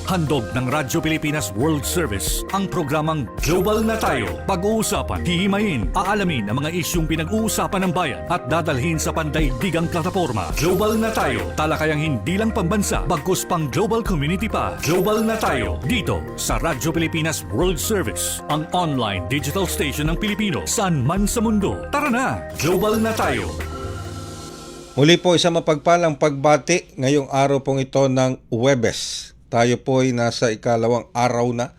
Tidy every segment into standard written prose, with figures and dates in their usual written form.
Handog ng Radyo Pilipinas World Service ang programang Global na Tayo. Pag-uusapan, hihimayin, aalamin ang mga isyung pinag-uusapan ng bayan at dadalhin sa pandaigdigang plataforma. Global na Tayo, talakayang hindi lang pambansa, bagkus pang global community pa. Global na Tayo, dito sa Radyo Pilipinas World Service, ang online digital station ng Pilipino saan man sa mundo. Tara na, Global na Tayo! Muli po isang mapagpalang pagbati ngayong araw pong ito ng Huwebes. Tayo po ay nasa ikalawang araw na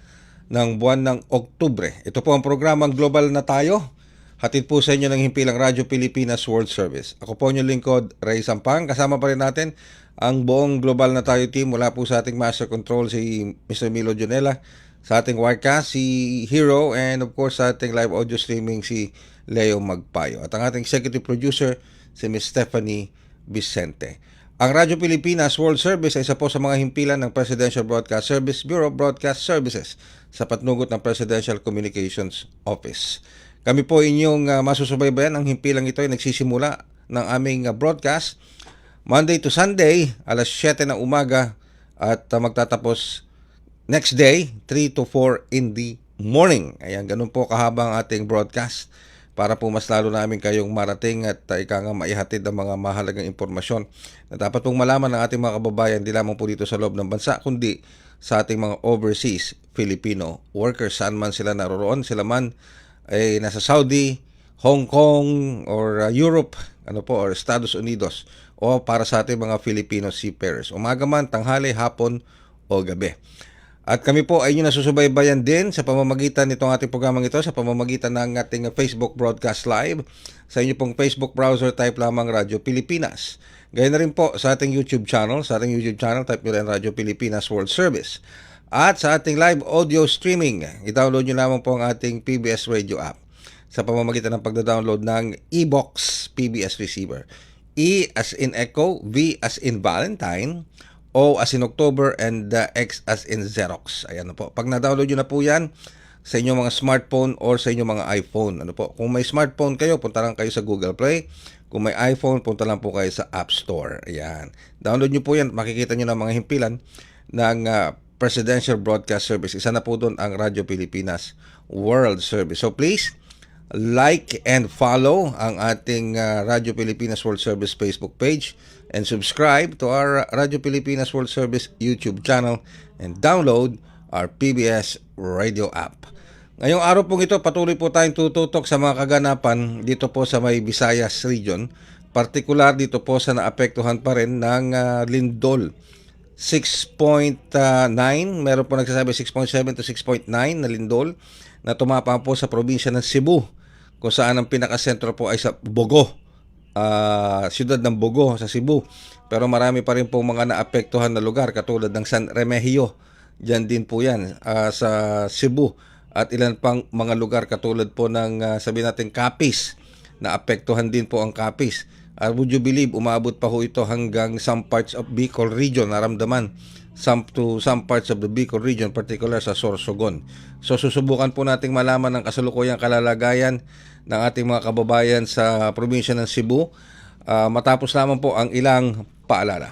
ng buwan ng Oktubre. Ito po ang programang Global na Tayo. Hatid po sa inyo ng himpilang Radyo Pilipinas World Service. Ako po inyong lingkod, Ray Sampang. Kasama pa rin natin ang buong Global na Tayo team mula po sa ating Master Control si Mr. Milo Junela, sa ating Wirecast si Hero, and of course sa ating live audio streaming si Leo Magpayo. At ang ating executive producer si Ms. Stephanie Vicente. Ang Radyo Pilipinas World Service ay isa po sa mga himpilan ng Presidential Broadcast Service Bureau of Broadcast Services sa patnugot ng Presidential Communications Office. Kami po inyong masusubaybayan. Ang himpilang ito ay nagsisimula ng aming broadcast Monday to Sunday, alas 7 ng umaga at magtatapos next day, 3 to 4 in the morning. Ayan, ganun po kahaba ang ating broadcast para po mas lalo namin kayong marating at ika nga maihatid ang mga mahalagang impormasyon na dapat pong malaman ng ating mga kababayan di lamang po dito sa loob ng bansa kundi sa ating mga overseas Filipino workers, saan man sila naroroon, sila man ay nasa Saudi, Hong Kong or Europe, or Estados Unidos, o para sa ating mga Filipino seafarers, umaga man, tanghali, hapon o gabi. At kami po ay inyo nasusubaybayan din sa pamamagitan nitong ating programang ito, sa pamamagitan ng ating Facebook Broadcast Live. Sa inyo pong Facebook browser, type lamang Radyo Pilipinas. Gayun na rin po sa ating YouTube channel. Sa ating YouTube channel, type nyo rin Radyo Pilipinas World Service. At sa ating live audio streaming, i-download nyo lamang po ang ating PBS Radio app sa pamamagitan ng pagda-download ng eBox PBS Receiver. E as in Echo, V as in Valentine, O as in October, and X as in Xerox. Ayan po. Pag na-download nyo na po yan sa inyong mga smartphone or sa inyong mga iPhone. Kung may smartphone kayo, punta lang kayo sa Google Play. Kung may iPhone, punta lang po kayo sa App Store. Ayan. Download nyo po yan. Makikita nyo na mga himpilan ng Presidential Broadcast Service. Isa na po doon ang Radyo Pilipinas World Service. So please, like and follow ang ating Radyo Pilipinas World Service Facebook page and subscribe to our Radyo Pilipinas World Service YouTube channel and download our PBS Radio app. Ngayong araw pong ito, patuloy po tayong tututok sa mga kaganapan dito po sa may Visayas region, partikular dito po sa naapektuhan pa rin ng lindol. 6.9, meron po nagsasabi 6.7 to 6.9 na lindol na tumapang po sa probinsya ng Cebu, kung saan ang pinakasentro po ay sa Bogo, siyudad ng Bogo sa Cebu. Pero marami pa rin po mga naapektuhan na lugar katulad ng San Remigio, dyan din po yan sa Cebu, at ilan pang mga lugar katulad po ng sabi natin Capiz, naapektuhan din po ang Capiz. Would you believe, umabot pa ho ito hanggang some parts of Bicol region, naramdaman some parts of the Bicol region, particular sa Sorsogon. So susubukan po nating malaman ang kasalukuyang kalalagayan ng ating mga kababayan sa probinsya ng Cebu, matapos lamang po ang ilang paalala.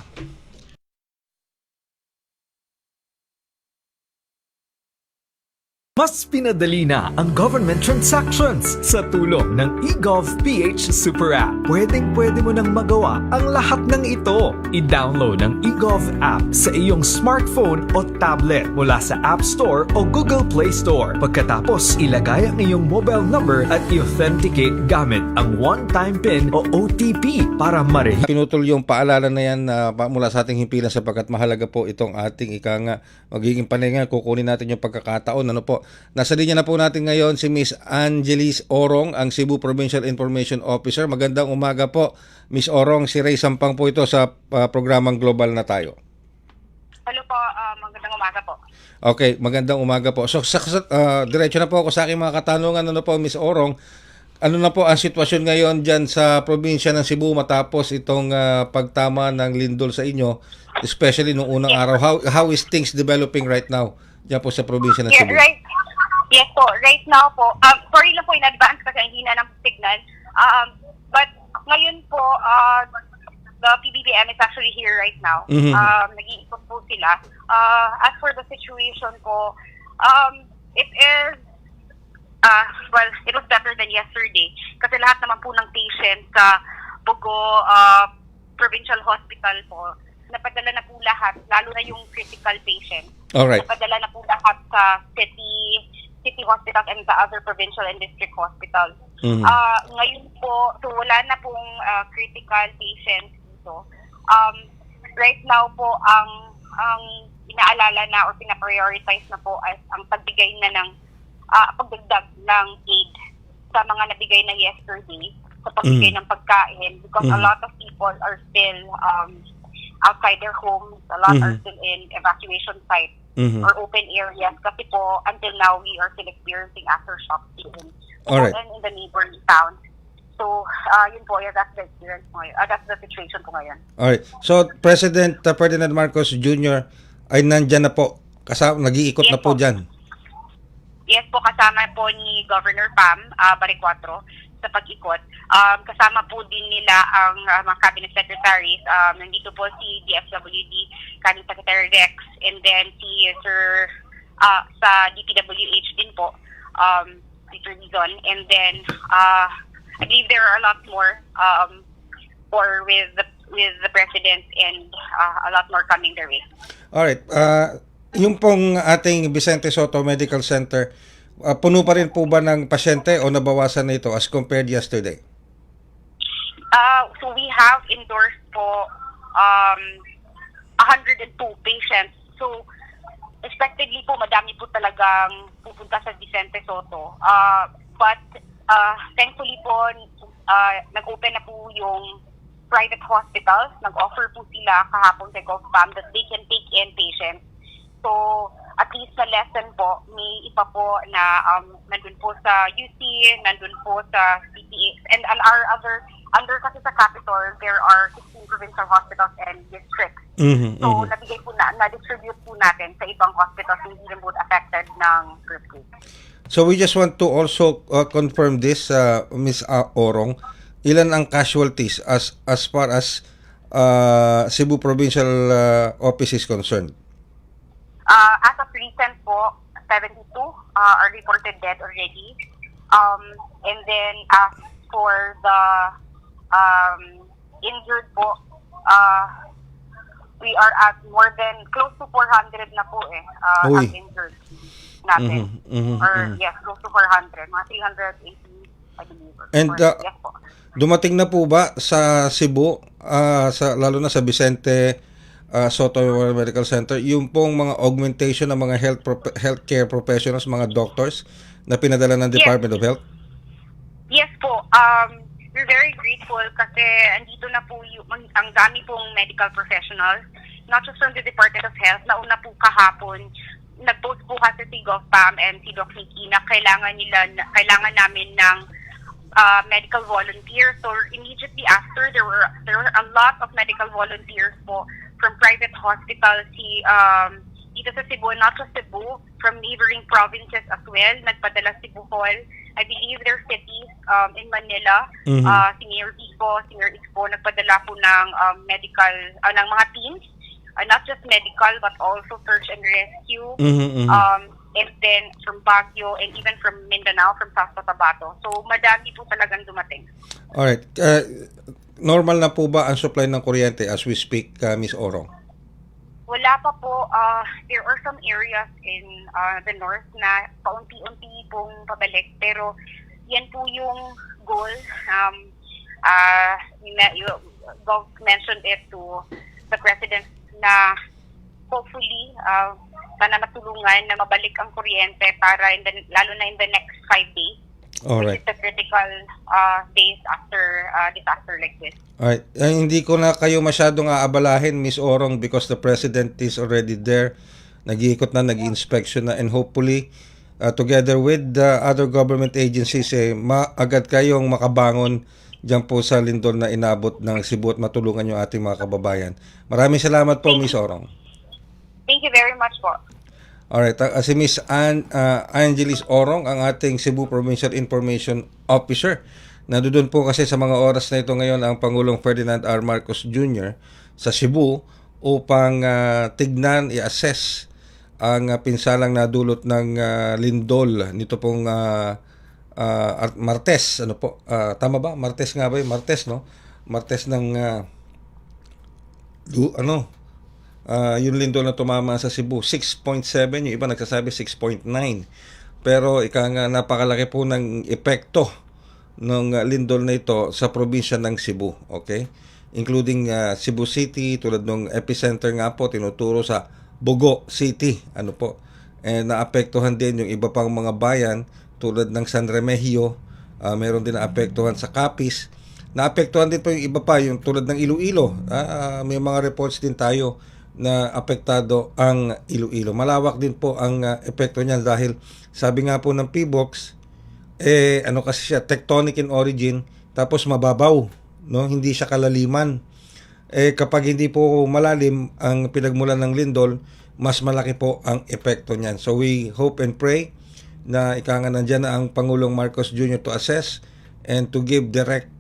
Mas pinadali na ang government transactions sa tulong ng eGov.ph Super App. Pwedeng-pwede mo nang magawa ang lahat ng ito. I-download ang eGov app sa iyong smartphone o tablet mula sa App Store o Google Play Store. Pagkatapos, ilagay ang iyong mobile number at i-authenticate gamit ang one-time PIN o OTP para ma-register. Pinutol yung paalala na yan mula sa ating himpilan sapagkat mahalaga po itong ating magiging panay nga. Kukunin natin yung pagkakataon. Nasa linya na po natin ngayon si Miss Angelis Orong, ang Cebu Provincial Information Officer. Magandang umaga po, Miss Orong. Si Ray Sampang po ito sa programang Global na Tayo. Hello po, magandang umaga po. Okay, magandang umaga po. So, diretso na po ako sa aking mga katanungan. Miss Orong, ano na po ang sitwasyon ngayon dyan sa probinsya ng Cebu matapos itong pagtama ng lindol sa inyo, especially nung unang araw? How is things developing right now dyan po sa probinsya ng Cebu? Yes po, right now po. Sorry lang po in advance kasi hindi na ng signal. But ngayon po, the PBBM is actually here right now. Mhm. Nag-iikot po sila. As for the situation po, it is, well, it was better than yesterday kasi lahat naman po ng patient sa Bogo Provincial Hospital po, napadala na po lahat, lalo na yung critical patients. Alright. Napadala na po lahat sa city hospitals and the other provincial and district hospitals. Mhm. Ngayon po, so wala na pong critical patients dito. Right now po, ang inaalala na or pinaprioritize na po as ang pagbigay na ng pagdagdag ng aid sa mga nabigay na yesterday, sa pagbigay ng pagkain, because a lot of people are still outside their homes, a lot are still in evacuation sites or open areas kasi po until now we are still experiencing aftershocks even Alright. in the neighboring towns. So, yun po, that's the experience ko ngayon. That's the situation ko ngayon. Alright. So, President Ferdinand Marcos Jr. ay nandyan na po. Nag-iikot Yes na po po. dyan. Yes po, kasama po ni Governor Pam Baricuatro sa pag-ikot. Kasama po din nila ang mga cabinet secretaries. Nandito po si DFWD Cabinet Secretary Rex, and then si Sir sa DPWH din po, Sir Lizon, and then I believe there are a lot more or with the President, and a lot more coming their way. Alright. Yung pong ating Vicente Soto Medical Center, puno pa rin po ba ng pasyente o nabawasan na ito as compared yesterday? So we have endorsed po 102 patients. So expectedly po madami po talagang pupunta sa Vicente Soto. But thankfully po nag-open na po yung private hospitals. Nag-offer po sila kahapon kay GovPam that they can take in patients. So, at least na lesson po, may iba po na nandun po sa UC, nandun po sa CPA, and our other, under kasi sa Capitol, there are 16 provincial hospitals and districts. So, nabigay po na-distribute po natin sa ibang hospitals hindi rin po affected ng earthquake. So we just want to also confirm this, Ms. Orong. Ilan ang casualties as far as Cebu Provincial Office is concerned? As of recent po, 72 are reported dead already. And then as for the injured po, we are at more than close to 400 na po Uy. ang injured natin. Yes, close to 400. Mga 380, I believe. And Yes po. dumating na po ba sa Cebu, lalo na sa Vicente Soto Medical Center, yung pong mga augmentation ng mga healthcare professionals, mga doctors na pinadala ng Department of Health? Yes po. We're very grateful kasi andito na po ang dami pong medical professionals, not just from the Department of Health. Nauna po kahapon, nag-post po kasi si GovPam and si Doc Nikki na kailangan namin ng medical volunteers. So immediately after, there were a lot of medical volunteers po from private hospitals, dito sa Cebu, not just Cebu, from neighboring provinces as well. Nagpadala si Bohol. I believe there are cities in Manila. Si Mayor Isko, si Mayor Isko, nagpadala po ng medical, ng mga teams. Not just medical, but also search and rescue. And then from Baguio and even from Mindanao, from South Cotabato. So madami po talagang dumating. Alright. Normal na po ba ang supply ng kuryente as we speak, Ms. Orong? Wala pa po. There are some areas in the north na paunti-unti pong pabalik. Pero yan po yung goal. Gov mentioned it to the President na hopefully sana matulungan na mabalik ang kuryente para lalo na in the next 5 days. Alright. Which is the critical days after disaster like this. Alright. Hindi ko na kayo masyadong aabalahin, Ms. Orong, because the President is already there. Nag-iikot na, nag-inspection na, and hopefully, together with the other government agencies, agad kayong makabangon dyan po sa lindol na inabot ng Cebu at matulungan yung ating mga kababayan. Maraming salamat po, Ms. Orong. Thank you very much po. Alright, si Ms. Angelis Orong, ang ating Cebu Provincial Information Officer Nandoon po kasi sa mga oras na ito ngayon ang Pangulong Ferdinand R. Marcos Jr. sa Cebu upang tignan, i-assess ang pinsalang nadulot ng lindol nito pong Martes. Ano po? Tama ba? Martes nga ba? Martes, no? Martes ng yung lindol na tumama sa Cebu, 6.7, yung iba nagsasabi 6.9. Pero ika nga napakalaki po ng epekto ng lindol na ito sa probinsya ng Cebu, okay? Including Cebu City, tulad ng epicenter nga po, tinuturo sa Bogo City, ano po. Naapektuhan din yung iba pang mga bayan tulad ng San Remigio, meron din naapektuhan sa Capiz. Naapektuhan din po yung iba pa, yung tulad ng Iloilo. May mga reports din tayo na apektado ang Iloilo. Malawak din po ang epekto niyan dahil sabi nga po ng PBOX, ano kasi siya, tectonic in origin, tapos mababaw, no? Hindi siya kalaliman. Kapag hindi po malalim ang pinagmulan ng lindol, mas malaki po ang epekto niyan. So we hope and pray na nandiyan na ang Pangulong Marcos Jr. to assess and to give direct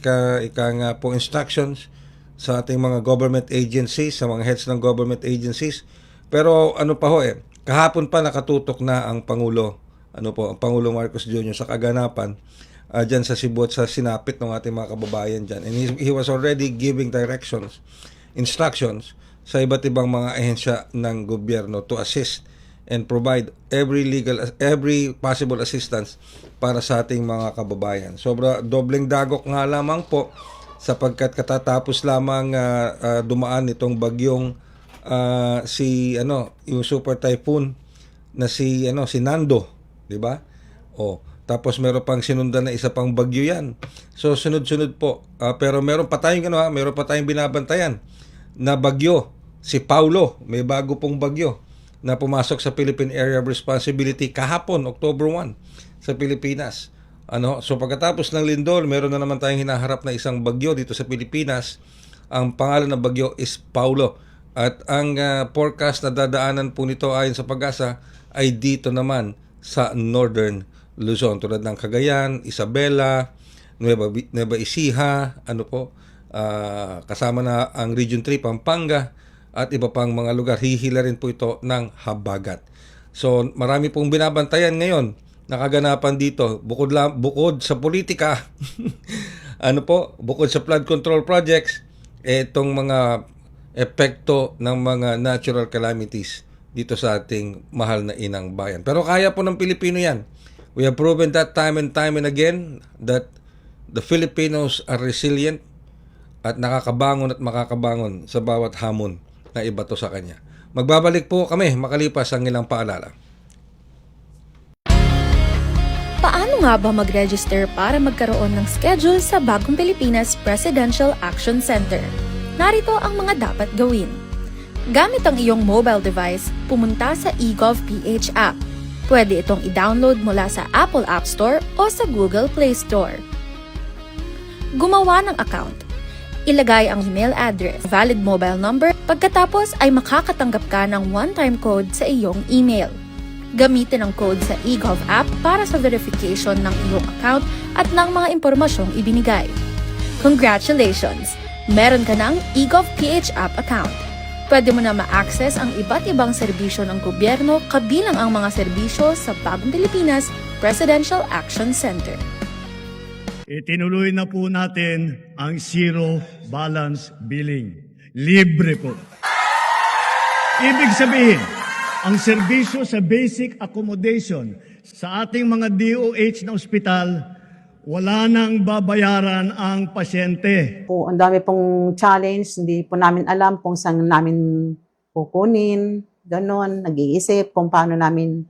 po instructions sa ating mga government agencies, sa mga heads ng government agencies. Pero ano pa ho kahapon pa nakatutok na ang Pangulo, ang Pangulong Marcos Jr. sa kaganapan dyan sa Cebu at sa sinapit ng ating mga kababayan dyan. And he was already giving instructions sa iba't ibang mga ahensya ng gobyerno to assist and provide every possible assistance para sa ating mga kababayan. Sobra dobleng dagok nga lamang po sapagkat katatapos lamang dumaan itong bagyong yung super typhoon na si Nando, di ba? Tapos meron pang sinundan na isa pang bagyo yan. So sunod-sunod po. Pero meron pa tayong binabantayan na bagyo, si Paulo, may bago pong bagyo na pumasok sa Philippine Area of Responsibility kahapon, October 1 sa Pilipinas. So pagkatapos ng lindol, meron na naman tayong hinaharap na isang bagyo dito sa Pilipinas. Ang pangalan ng bagyo is Paulo. At ang forecast na dadaanan po nito ayon sa Pag-asa ay dito naman sa Northern Luzon, tulad ng Cagayan, Isabela, Nueva Ecija, kasama na ang Region 3, Pampanga, at iba pang mga lugar. Hihila rin po ito ng habagat. So marami pong binabantayan ngayon nakaganapan dito, bukod sa politika, bukod sa flood control projects, itong mga epekto ng mga natural calamities dito sa ating mahal na inang bayan. Pero kaya po ng Pilipino yan. We have proven that time and again that the Filipinos are resilient at nakakabangon at makakabangon sa bawat hamon na ibato sa kanya. Magbabalik po kami makalipas ang ilang paalala. Paano nga ba mag-register para magkaroon ng schedule sa Bagong Pilipinas Presidential Action Center? Narito ang mga dapat gawin. Gamit ang iyong mobile device, pumunta sa eGovPH app. Pwede itong i-download mula sa Apple App Store o sa Google Play Store. Gumawa ng account. Ilagay ang email address, valid mobile number, pagkatapos ay makakatanggap ka ng one-time code sa iyong email. Gamitin ang code sa eGov app para sa verification ng iyong account at ng mga impormasyong ibinigay. Congratulations! Meron ka ng eGovPH app account. Pwede mo na ma-access ang iba't ibang serbisyo ng gobyerno kabilang ang mga serbisyo sa Bagong Pilipinas Presidential Action Center. Itinuloy na po natin ang zero balance billing. Libre po. Ibig sabihin, ang serbisyo sa basic accommodation sa ating mga DOH na ospital, wala nang babayaran ang pasyente. Ang dami pong challenge, hindi po namin alam kung saan namin kukunin, ganon, nag-iisip kung paano namin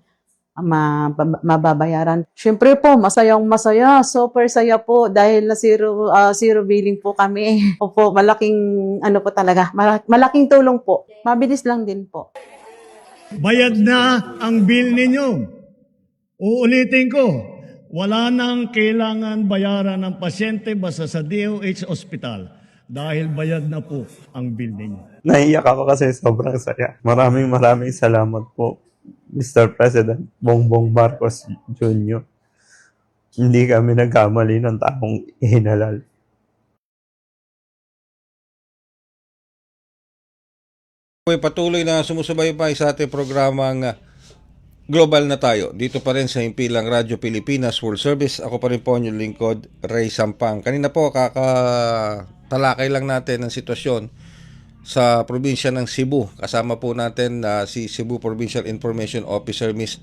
mababayaran. Siyempre po, masayang-masaya, super saya po dahil na zero billing po kami. Opo, malaking malaking tulong po. Mabilis lang din po. Bayad na ang bill ninyo. Uulitin ko, wala nang kailangan bayaran ng pasyente basta sa DOH Hospital dahil bayad na po ang bill ninyo. Naiiyak ako kasi sobrang saya. Maraming salamat po, Mr. President Bongbong Marcos Jr. hindi kami nagkamali ng taong ihinalal. Patuloy na sumusubaybay sa ating programang Global na tayo. Dito pa rin sa Himpilang Radyo Pilipinas World Service. Ako pa rin po ang inyong lingkod, Ray Sampang. Kanina po kakatalakay lang natin ang sitwasyon sa probinsya ng Cebu. Kasama po natin si Cebu Provincial Information Officer Miss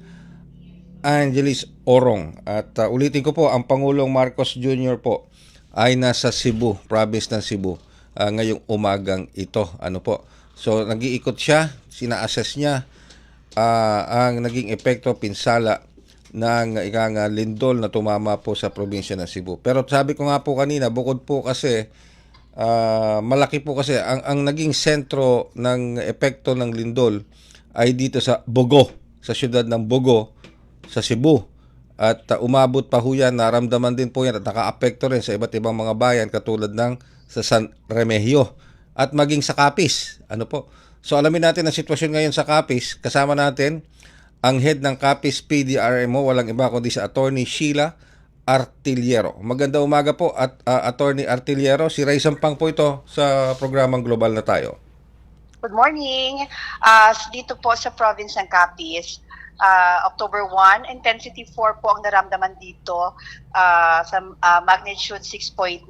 Angelis Orong. At ulitin ko po, ang Pangulong Marcos Jr. po ay nasa Cebu, province ng Cebu, ngayong umagang ito. Ano po? So, nag-iikot siya, sina-assess niya ang naging epekto, pinsala ng ikang lindol na tumama po sa probinsya ng Cebu. Pero sabi ko nga po kanina, bukod po kasi, malaki po kasi, ang naging sentro ng epekto ng lindol ay dito sa Bogo, sa siyudad ng Bogo, sa Cebu. At umabot pa ho yan, naramdaman din po yan at naka-apekto rin sa iba't ibang mga bayan katulad ng sa San Remigio at maging sa Capiz. Ano po? So alamin natin ang sitwasyon ngayon sa Capiz. Kasama natin ang head ng Capiz PDRMO, walang iba kundi si Attorney Sheila Artillero. Magandang umaga po at Attorney Artillero. Si Ray Sampang po ito sa programang Global na tayo. Good morning. Dito po sa province ng Capiz, October 1, intensity 4 po ang naramdaman dito sa magnitude 6.9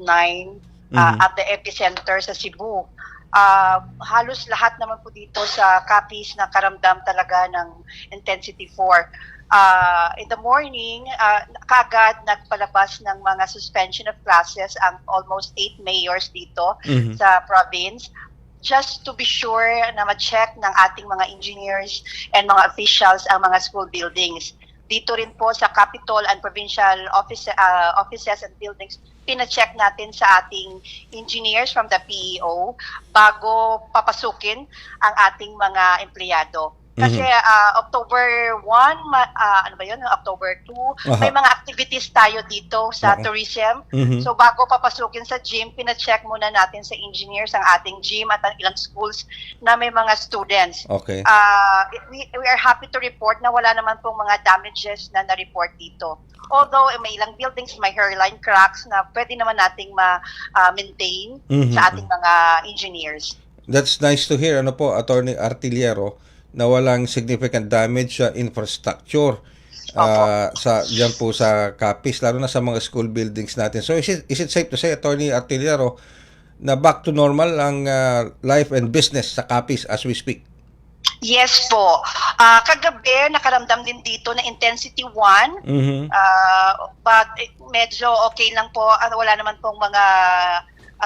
at the epicenter sa Cebu. Halos lahat naman po dito sa Capiz na karamdam talaga ng intensity 4. In the morning, kaagad nagpalabas ng mga suspension of classes ang almost 8 mayors dito sa province, just to be sure na ma-check ng ating mga engineers and mga officials ang mga school buildings. Dito rin po sa Capitol and provincial offices and buildings, pina-check natin sa ating engineers from the PEO bago papasukin ang ating mga empleyado. Kasi October 1, ano ba yun? October 2, may mga activities tayo dito sa tourism. So bago papasukin sa gym, pina-check muna natin sa engineers ang ating gym at ang ilang schools na may mga students. Okay. We are happy to report na wala naman pong mga damages na na-report dito. Although may ilang buildings, may hairline cracks na pwede naman nating ma-maintain sa ating mga engineers. That's nice to hear, ano po, Attorney Artillero, na walang significant damage sa infrastructure diyan po sa Capiz, lalo na sa mga school buildings natin. So is it safe to say, Attorney Artillero, na back to normal ang life and business sa Capiz as we speak? Yes po. Kagabi, nakaramdam din dito na intensity 1, but medyo okay lang po. Wala naman pong mga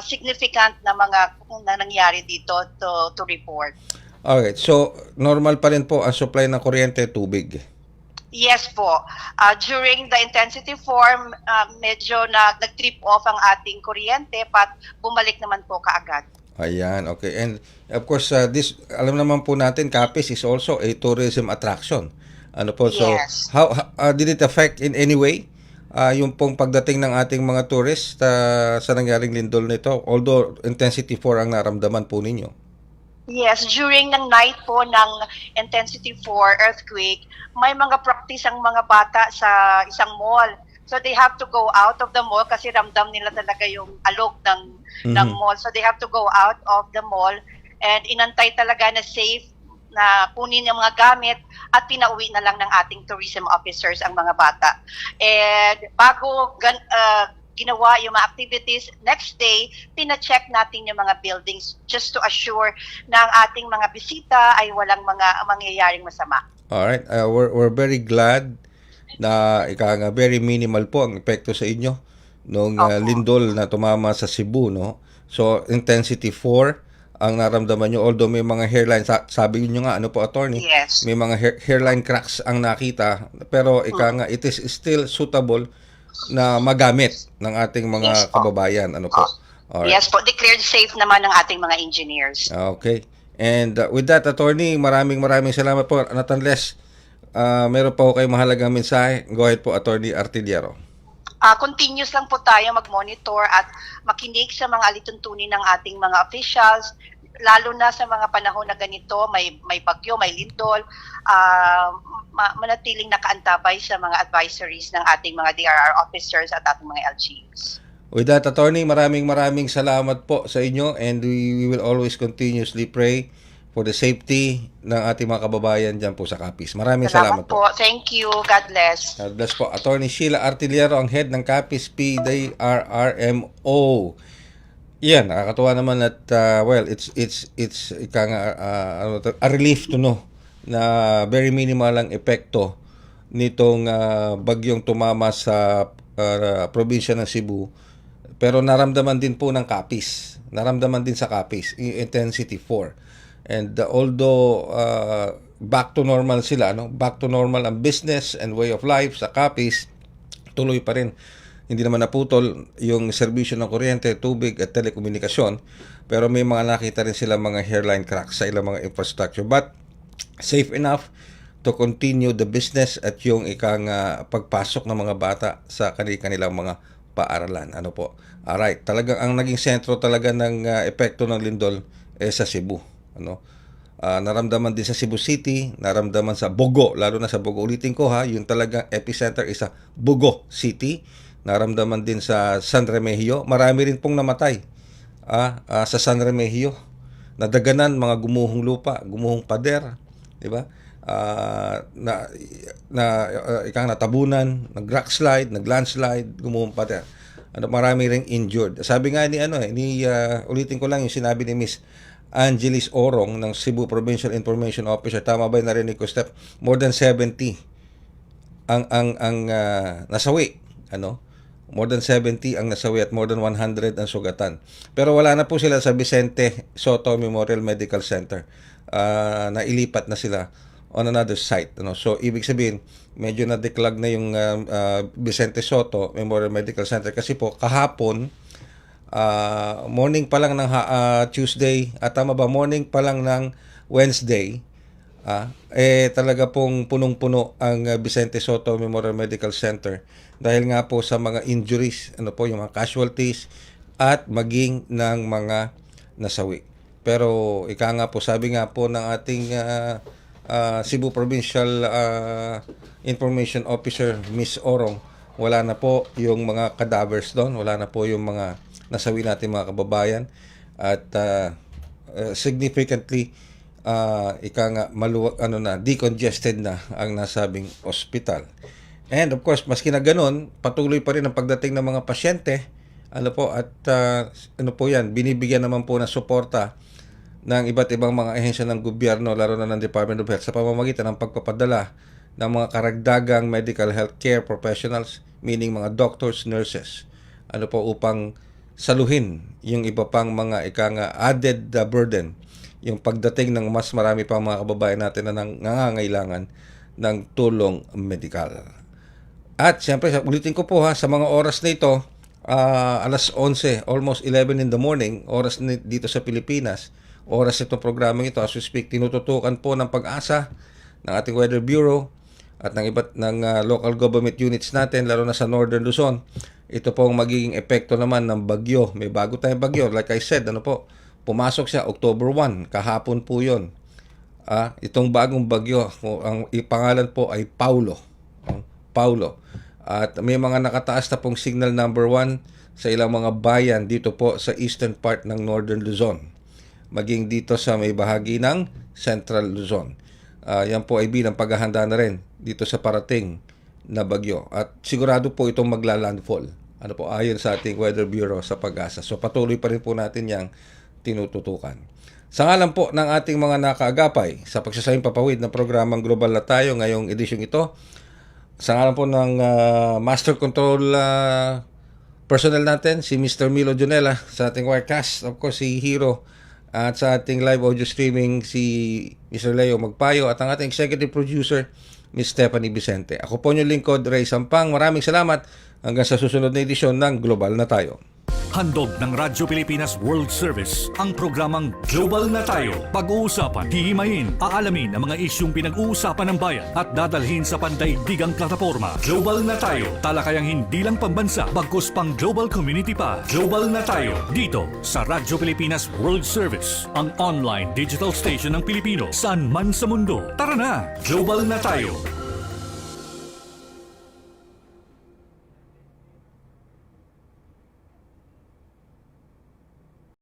significant na mga nangyari dito to report. Okay, so normal pa rin po ang supply ng kuryente, tubig? Yes po. During the intensity 4, medyo nag-trip off ang ating kuryente, but bumalik naman po kaagad. Ayan, okay. And of course, this, alam naman po natin, Capiz is also a tourism attraction. Ano po, so Yes. how did it affect in any way yung pong pagdating ng ating mga tourists sa nangyaring lindol nito? Although intensity 4 ang naramdaman po ninyo. Yes, during ng night po ng intensity 4 earthquake, may mga practice ang mga bata sa isang mall. So they have to go out of the mall kasi ramdam nila talaga yung alog ng mall. So they have to go out of the mall and inantay talaga na safe na kunin yung mga gamit at pinauwi na lang ng ating tourism officers ang mga bata. And bago ginawa yung mga activities, next day, pina-check natin yung mga buildings just to assure na ang ating mga bisita ay walang mga mangyayaring masama. Alright, we're very glad na very minimal po ang epekto sa inyo nung lindol na tumama sa Cebu, no? So, intensity 4 ang naramdaman nyo, although may mga hairline, sabi nyo nga, ano po, Attorney? Yes. May mga hairline cracks ang nakita, pero it is still suitable na magamit ng ating mga kababayan, ano po? Alright. Yes po, declared safe naman ng ating mga engineers. Okay. And with that, Attorney, maraming salamat po. Not unless meron pa po kayong mahalagang mensahe. Go ahead po, Attorney Artillero. Continuous lang po tayo mag-monitor at makinig sa mga alituntunin ng ating mga officials lalo na sa mga panahon na ganito, may bagyo, may lindol, manatiling nakaantabay sa mga advisories ng ating mga DRR officers at ating mga LGUs. With that, Attorney, maraming salamat po sa inyo, and we will always continuously pray for the safety ng ating mga kababayan dyan po sa Capiz. Maraming salamat po. Thank you. God bless. God bless po. Attorney Sheila Artillero, ang head ng Capiz PDRRMO. Yan, nakakatuwa naman at it's a relief to know na very minimal ang epekto nitong bagyong tumama sa probinsya ng Cebu. Pero naramdaman din po ng Capiz. Naramdaman din sa Capiz, intensity 4. And although back to normal sila, back to normal ang business and way of life sa Capiz, tuloy pa rin. Hindi naman naputol yung serbisyo ng kuryente, tubig at telekomunikasyon. Pero may mga nakita rin sila mga hairline cracks sa ilang mga infrastructure. But safe enough to continue the business at yung pagpasok ng mga bata sa kanilang mga paaralan. Ano po? Alright, talagang ang naging sentro talaga ng epekto ng lindol sa Cebu. Naramdaman din sa Cebu City, naramdaman sa Bogo, lalo na sa Bogo. Ulitin ko yung talagang epicenter is sa Bogo City. Naramdaman din sa San Remigio. Marami rin pong namatay sa San Remigio. Nadaganan mga gumuhong lupa, gumuhong pader, di ba? Ikang natabunan, nag-rockslide, nag-landslide, gumuhong pader. Marami ring injured. Sabi nga ulitin ko lang yung sinabi ni Miss Angelis Orong ng Cebu Provincial Information Officer. Tama ba yung narinig ko, Steph? More than 70 ang nasawi. More than 70 ang nasawi at more than 100 ang sugatan. Pero wala na po sila sa Vicente Soto Memorial Medical Center. Nailipat na sila on another site. So, ibig sabihin, medyo na-declag na yung Vicente Soto Memorial Medical Center kasi po kahapon, morning pa lang ng Tuesday, at tama ba, morning pa lang ng Wednesday, talaga pong punong-puno ang Vicente Soto Memorial Medical Center dahil nga po sa mga injuries, yung mga casualties at maging ng mga nasawi. Pero sabi nga po ng ating Cebu Provincial Information Officer Miss Orong, wala na po yung mga cadavers doon, wala na po yung mga nasawi natin mga kababayan, at significantly decongested na ang nasabing ospital. And of course, maski na ganun, patuloy pa rin ang pagdating ng mga pasyente, binibigyan naman po ng suporta ng iba't ibang mga ahensya ng gobyerno, lalo na ng Department of Health, sa pamamagitan ng pagpapadala ng mga karagdagang medical healthcare professionals, meaning mga doctors, nurses, upang saluhin yung iba pang mga added burden, yung pagdating ng mas marami pang mga kababayan natin na nangangailangan ng tulong medikal. At siyempre, ulitin ko po sa mga oras na ito, alas 11, almost 11 in the morning, oras dito sa Pilipinas, oras itong programang ito, as we speak, tinututukan po ng Pag-asa, ng ating Weather Bureau, at ng iba't ng local government units natin, lalo na sa Northern Luzon. Ito po ang magiging epekto naman ng bagyo. May bago tayong bagyo. Like I said, pumasok siya October 1, kahapon po yun. Itong bagong bagyo, ang pangalan po ay Paulo. At may mga nakataas na pong signal number 1 sa ilang mga bayan dito po sa eastern part ng Northern Luzon, maging dito sa may bahagi ng Central Luzon. Yan po ay bilang paghahanda na rin dito sa parating na bagyo. At sigurado po itong maglalandfall. Ayon sa ating Weather Bureau sa Pag-asa. So patuloy pa rin po natin yang tinututukan. Sa ngalan po ng ating mga nakaagapay sa pagsasayang papawid ng programang Global na Tayo ngayong edisyong ito, sa ngalan po ng Master Control personnel natin, si Mr. Milo Jonella, sa ating Wirecast, of course si Hero, at sa ating live audio streaming si Mr. Leo Magpayo, at ang ating executive producer Ms. Stephanie Vicente. Ako po yung lingkod, Ray Sampang. Maraming salamat hanggang sa susunod na edisyon ng Global na Tayo. Handog ng Radyo Pilipinas World Service ang programang Global na Tayo. Pag-uusapan, hihimayin, aalamin ang mga isyung pinag-uusapan ng bayan at dadalhin sa pandaigdigang plataforma. Global na Tayo, talakayang hindi lang pambansa, bagkus pang global community pa. Global na Tayo, dito sa Radyo Pilipinas World Service, ang online digital station ng Pilipino saan man sa mundo. Tara na, Global na Tayo.